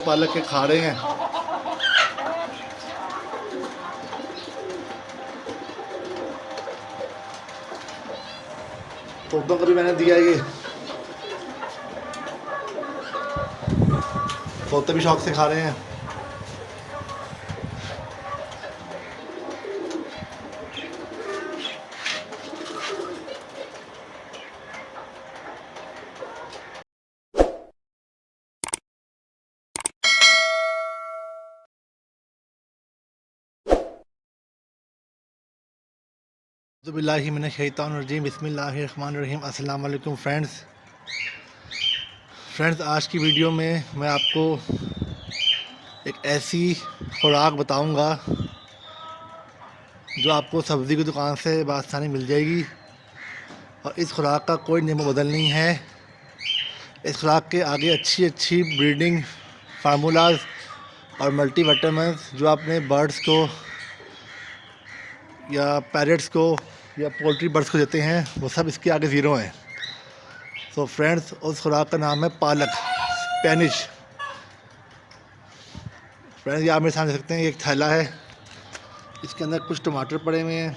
पालक के खा रहे हैं। तोतों को भी मैंने दिया ये, तोते भी शौक से खा रहे हैं। तो बिल्लाहि मिनश शैतानिर बिस्मिल्लाहिर्रहमानिर्रहीम। अस्सलाम वालेकुम फ्रेंड्स। आज की वीडियो में मैं आपको एक ऐसी खुराक बताऊंगा जो आपको सब्ज़ी की दुकान से बआसानी मिल जाएगी। और इस खुराक का कोई नियम बदल नहीं है। इस खुराक के आगे अच्छी ब्रीडिंग फार्मूलाज और मल्टी विटामिन्स जो आपने बर्ड्स को या पैरेट्स को या पोल्ट्री बर्ड्स को देते हैं, वो सब इसके आगे ज़ीरो हैं। तो फ्रेंड्स, उस खुराक का नाम है पालक स्पेनिश। फ्रेंड्स, ये आप मेरे सामने देख सकते हैं, ये एक थैला है, इसके अंदर कुछ टमाटर पड़े हुए हैं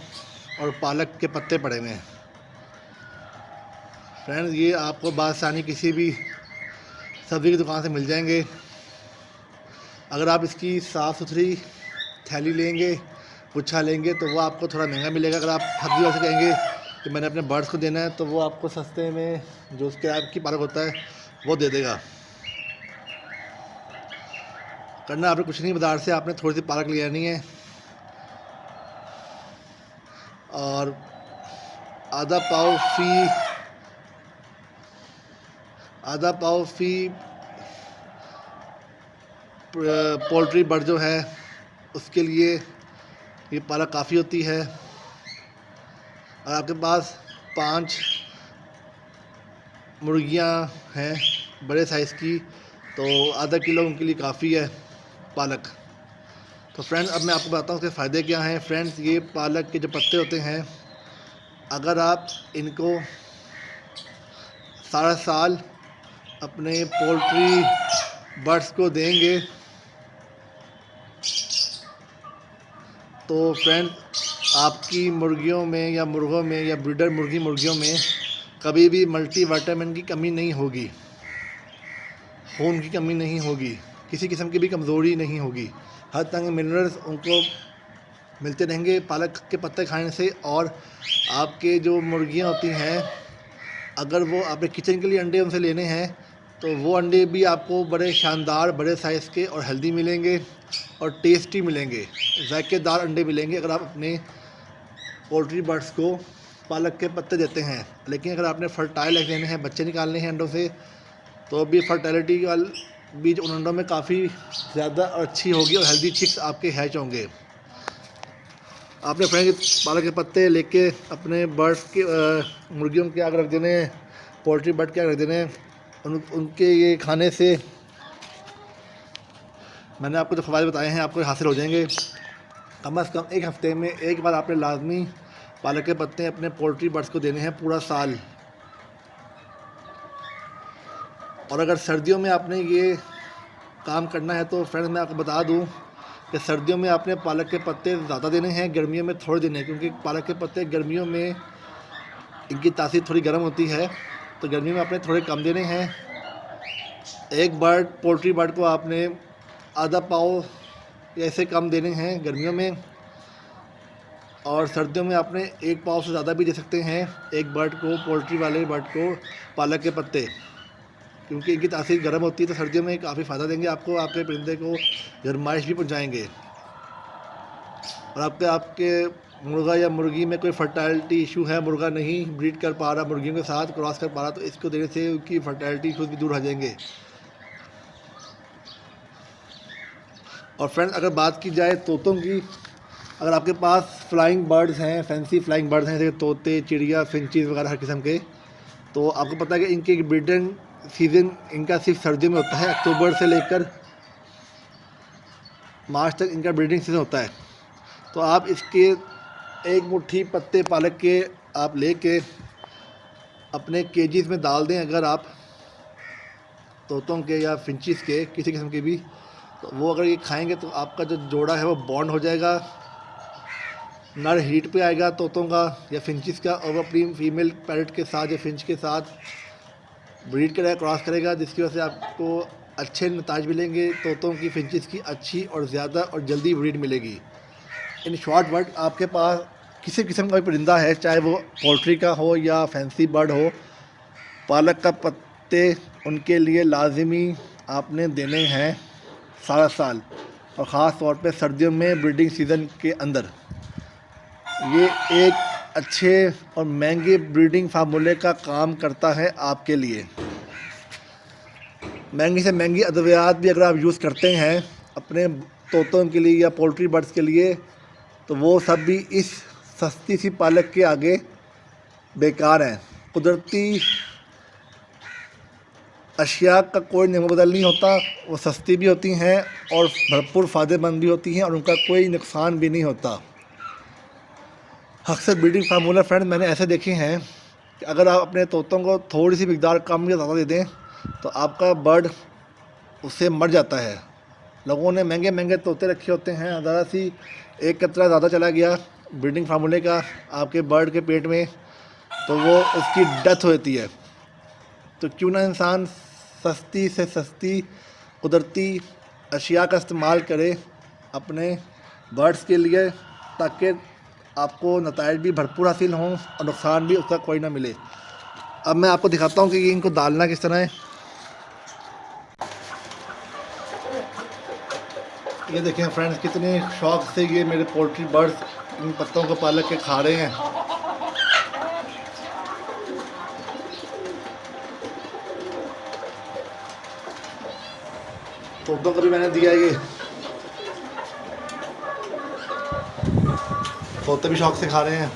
और पालक के पत्ते पड़े हुए हैं। फ्रेंड्स, ये आपको बासानी किसी भी सब्ज़ी की दुकान से मिल जाएंगे। अगर आप इसकी साफ़ सुथरी थैली लेंगे, गुच्छा लेंगे, तो वो आपको थोड़ा महंगा मिलेगा। अगर आप सब्ज़ी वाले से कहेंगे कि मैंने अपने बर्ड्स को देना है, तो वो आपको सस्ते में जो उसके आपकी पालक होता है वो दे देगा। करना आपने कुछ नहीं, बाज़ार से आपने थोड़ी सी पालक ले आनी है और आधा पाव फी पोल्ट्री बर्ड जो है उसके लिए ये पालक काफ़ी होती है। और आपके पास 5 मुर्गियाँ हैं बड़े साइज़ की, तो आधा किलो उनके लिए काफ़ी है पालक। तो फ्रेंड्स, अब मैं आपको बताता हूँ उसके फ़ायदे क्या हैं। फ्रेंड्स, ये पालक के जो पत्ते होते हैं, अगर आप इनको सारा साल अपने पोल्ट्री बर्ड्स को देंगे तो फ्रेंड्स, आपकी मुर्गियों में या मुर्गों में या ब्रीडर मुर्गियों में कभी भी मल्टी विटामिन की कमी नहीं होगी, खून की कमी नहीं होगी, किसी किस्म की भी कमज़ोरी नहीं होगी। हर तरह के मिनरल्स उनको मिलते रहेंगे पालक के पत्ते खाने से। और आपके जो मुर्गियां होती हैं, अगर वो आपके किचन के लिए अंडे उनसे लेने हैं, तो वो अंडे भी आपको बड़े शानदार बड़े साइज़ के और हेल्दी मिलेंगे और टेस्टी मिलेंगे, जायकेदार अंडे मिलेंगे अगर आप अपने पोल्ट्री बर्ड्स को पालक के पत्ते देते हैं। लेकिन अगर आपने फर्टाइल एग लेने हैं, बच्चे निकालने हैं अंडों से, तो भी फर्टिलिटी भी उन अंडों में काफ़ी ज़्यादा और अच्छी होगी और हेल्दी चिक्स आपके हैच होंगे। आपने फ्रेंड पालक के पत्ते लेके अपने बर्ड्स के मुर्गियों के आगे रख देने हैं, पोल्ट्री बर्ड के आगे रख देने हैं। उनके ये खाने से मैंने आपको जो फ़वाइद बताए हैं आपको हासिल हो जाएंगे। कम से कम एक हफ़्ते में एक बार आपने लाजमी पालक के पत्ते अपने पोल्ट्री बर्ड्स को देने हैं पूरा साल। और अगर सर्दियों में आपने ये काम करना है तो फ्रेंड्स, मैं आपको बता दूं कि सर्दियों में आपने पालक के पत्ते ज़्यादा देने हैं, गर्मियों में थोड़े देने हैं, क्योंकि पालक के पत्ते गर्मियों में इनकी तासीर थोड़ी गर्म होती है, तो गर्मियों में आपने थोड़े कम देने हैं। एक पोल्ट्री बर्ड को आपने आधा पाव या ऐसे कम देने हैं गर्मियों में, और सर्दियों में आपने 1 पाव से ज़्यादा भी दे सकते हैं एक बर्ड को, पोल्ट्री वाले बर्ड को पालक के पत्ते, क्योंकि इनकी तासीर गर्म होती है। तो सर्दियों में काफ़ी फ़ायदा देंगे आपको, आपके परिंदे को गर्माइश भी पहुंचाएंगे। और आपके मुर्गा या मुर्गी में कोई फर्टिलिटी इशू है, मुर्गा नहीं ब्रीड कर पा रहा, मुर्गियों के साथ क्रॉस कर पा रहा, तो इसको देने से उनकी फर्टिलिटी इशूज़ भी दूर हो जाएंगे। और फ्रेंड्स, अगर बात की जाए तोतों की, अगर आपके पास फ्लाइंग बर्ड्स हैं, फैंसी फ्लाइंग बर्ड्स हैं, जैसे तोते, चिड़िया, फिंचीज़ वगैरह हर किस्म के, तो आपको पता है कि इनके ब्रीडिंग सीज़न इनका सिर्फ सर्दियों में होता है। अक्टूबर से लेकर मार्च तक इनका ब्रीडिंग सीज़न होता है। तो आप इसके एक मुट्ठी पत्ते पालक के आप लेके अपने केजीज़ में डाल दें। अगर आप तोतों के या फिंचिस के किसी किस्म के भी, तो वो अगर ये खाएंगे तो आपका जो जोड़ा है वो बॉन्ड हो जाएगा, नर हीट पे आएगा तोतों का या फिंचिस का, और वो अपनी फीमेल पैरट के साथ या फिंच के साथ ब्रीड करेगा, क्रॉस करेगा, जिसकी वजह से आपको अच्छे नताज मिलेंगे। तोतों की फिंचिस की अच्छी और ज़्यादा और जल्दी ब्रीड मिलेगी। इन शॉर्ट वर्ड, आपके पास किसी किस्म का भी परिंदा है, चाहे वो पोल्ट्री का हो या फैंसी बर्ड हो, पालक का पत्ते उनके लिए लाजमी आपने देने हैं सारा साल, और ख़ास तौर पे सर्दियों में ब्रीडिंग सीज़न के अंदर। ये एक अच्छे और महंगे ब्रीडिंग फार्मूले का काम करता है आपके लिए। महंगी से महंगी अद्वियात भी अगर आप यूज़ करते हैं अपने तोतों के लिए या पोल्ट्री बर्ड्स के लिए, तो वो सब भी इस सस्ती सी पालक के आगे बेकार हैं। कुदरती अशिया का कोई नेमो बदल नहीं होता, वो सस्ती भी होती हैं और भरपूर फ़ायदेमंद भी होती हैं, और उनका कोई नुकसान भी नहीं होता। अक्सर ब्रीडिंग फार्मूला फ्रेंड मैंने ऐसे देखे हैं कि अगर आप अपने तोतों को थोड़ी सी मिकदार कम या ज़्यादा दे दें तो आपका बर्ड उससे मर जाता है। लोगों ने महंगे महंगे तोते रखे होते हैं, ज़रा सी एक कतरा ज़्यादा चला गया ब्रीडिंग फार्मूले का आपके बर्ड के पेट में, तो वो उसकी डेथ होती है। तो क्यों ना इंसान सस्ती से सस्ती कुदरती अशिया का इस्तेमाल करे अपने बर्ड्स के लिए, ताकि आपको नताइज भी भरपूर हासिल हों और नुकसान भी उसका कोई ना मिले। अब मैं आपको दिखाता हूँ कि इनको डालना किस तरह है। ये देखें फ्रेंड्स, कितने शौक से ये मेरे पोल्ट्री बर्ड्स इन पत्तों को पालक के खा रहे हैं। तोतों को भी मैंने दिया, ये तोते भी शौक से खा रहे हैं।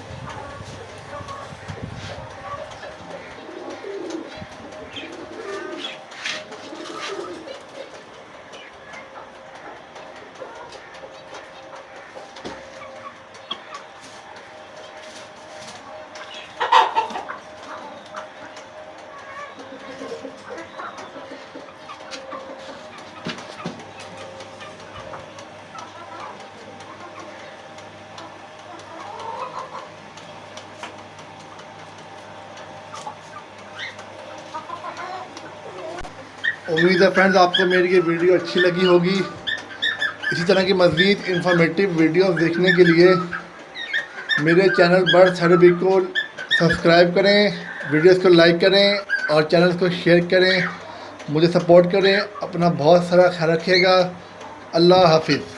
उम्मीद है फ्रेंड्स आपको मेरी ये वीडियो अच्छी लगी होगी। इसी तरह की मज़ीद इंफॉर्मेटिव वीडियोस देखने के लिए मेरे चैनल बर्ड्स हरबी को सब्सक्राइब करें, वीडियोस को लाइक करें और चैनल को शेयर करें, मुझे सपोर्ट करें। अपना बहुत सारा ख्याल रखिएगा। अल्लाह हाफिज़।